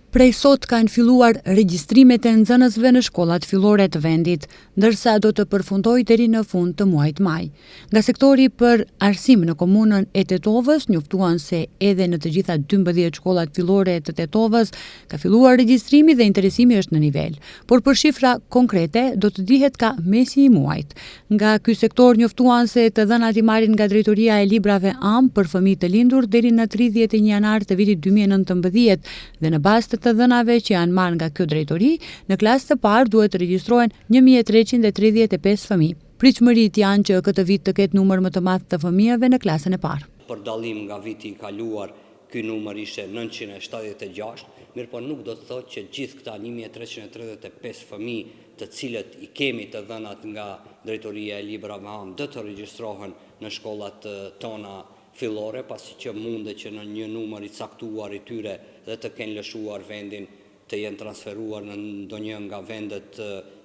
Prej sot kanë filluar regjistrimet e nxënësve në shkollat fillore të vendit, ndërsa do të përfundojë deri në fund të muajit maj. Nga sektori për arsim në komunën e Tetovës njoftuan se edhe në të gjitha 12 shkollat fillore të Tetovës ka filluar regjistrimi dhe interesimi është në nivel, por për shifra konkrete do të dihet ka mesi i muajit. Nga ky sektor njoftuan se të dhënat i marrin nga Drejtoria e Librave Am për fëmijë të lindur deri në 31 janar të vitit 2019 dhe në bazë të dhënave që janë marrë nga kjo drejtori, në klasë të parë duhet të regjistrohen 1335 fëmijë. Pritshmëritë janë që këtë vit të ketë numër më të madh të fëmijëve në klasën e parë. Për dallim nga viti i kaluar, ky numër ishte 976, mirëpo nuk do të thotë që gjithë këta 1335 fëmijë të cilët i kemi të dhënat nga Drejtoria e Librave Am do të regjistrohen në shkollat tona fillore, pasi që mundet që në një numër i caktuar i tyre dhe të kenë lëshuar vendin të jenë transferuar në ndonjë nga vendet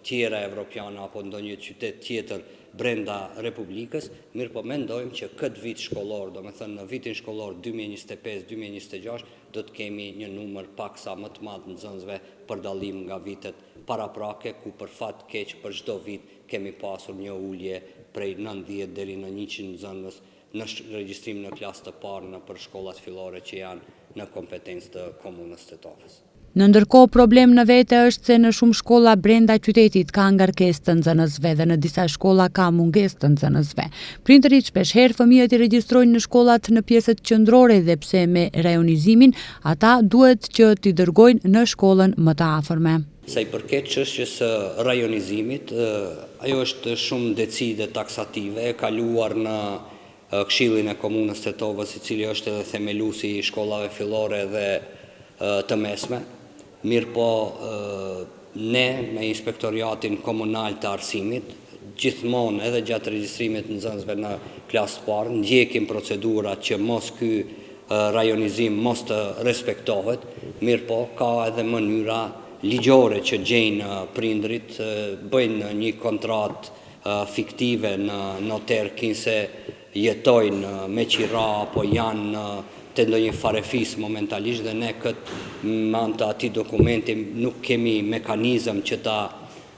tjera evropiane apo ndonjë qytet tjetër brenda Republikës, mirëpo mendojmë që këtë vit shkollor, domethënë në vitin shkollor 2025-2026, do të kemi një numër paksa më të madh nxënësve për dallim nga vitet paraprake, ku për fat keq për çdo vit kemi pasur një ulje prej 90 deri në 100 nxënës në regjistrim në klasë të parë në për shkollat fillore që janë në kompetencë të komunës Tetovës. Në ndërkohë, problem në vete është se në shumë shkolla brenda qytetit ka ngarkesë të nxënësve dhe në disa shkolla ka mungesë të nxënësve. Prindërit shpeshherë fëmijët i regjistrojnë në shkollat në pjesët qendrore dhe pse me rajonizimin, ata duhet që t'i dërgojnë në shkollën më të afërme. Sa i përket çështjes së rajonizimit, ajo është shumë decide taksative, e kaluar në Këshillin e Komunës Tetovës, i cili është edhe themeluesi i shkollave fillore dhe të mesme. Mirëpo ne me Inspektoriatin Komunal të Arsimit, gjithmonë edhe gjatë regjistrimit të nxënësve në klasë parë, ndjekim procedurat që mos ky rajonizim mos të respektohet, mirëpo ka edhe mënyra ligjore që gjejnë prindrit, bëjnë një kontratë fiktive në noter kinse jetojnë me qira apo janë të ndonjë farefis momentalisht dhe ne këtë me anë të atij dokumenti nuk kemi mekanizëm që ta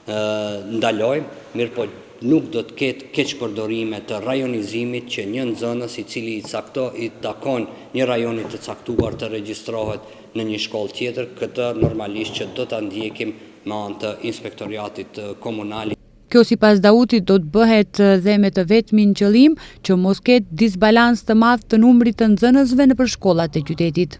ndalojmë, mirëpo nuk do të ketë keqpërdorime të rajonizimit që një nxënës i cili i takon një rajoni të caktuar të regjistrohet në një shkollë tjetër, këtë normalisht që do ta ndjekim me anë të Inspektoriatit Komunal. Kjo sipas Dautit do të bëhet dhe me të vetmin qëllim që mos ketë disbalans të madh të numrit të nxënësve nëpër shkollat e qytetit.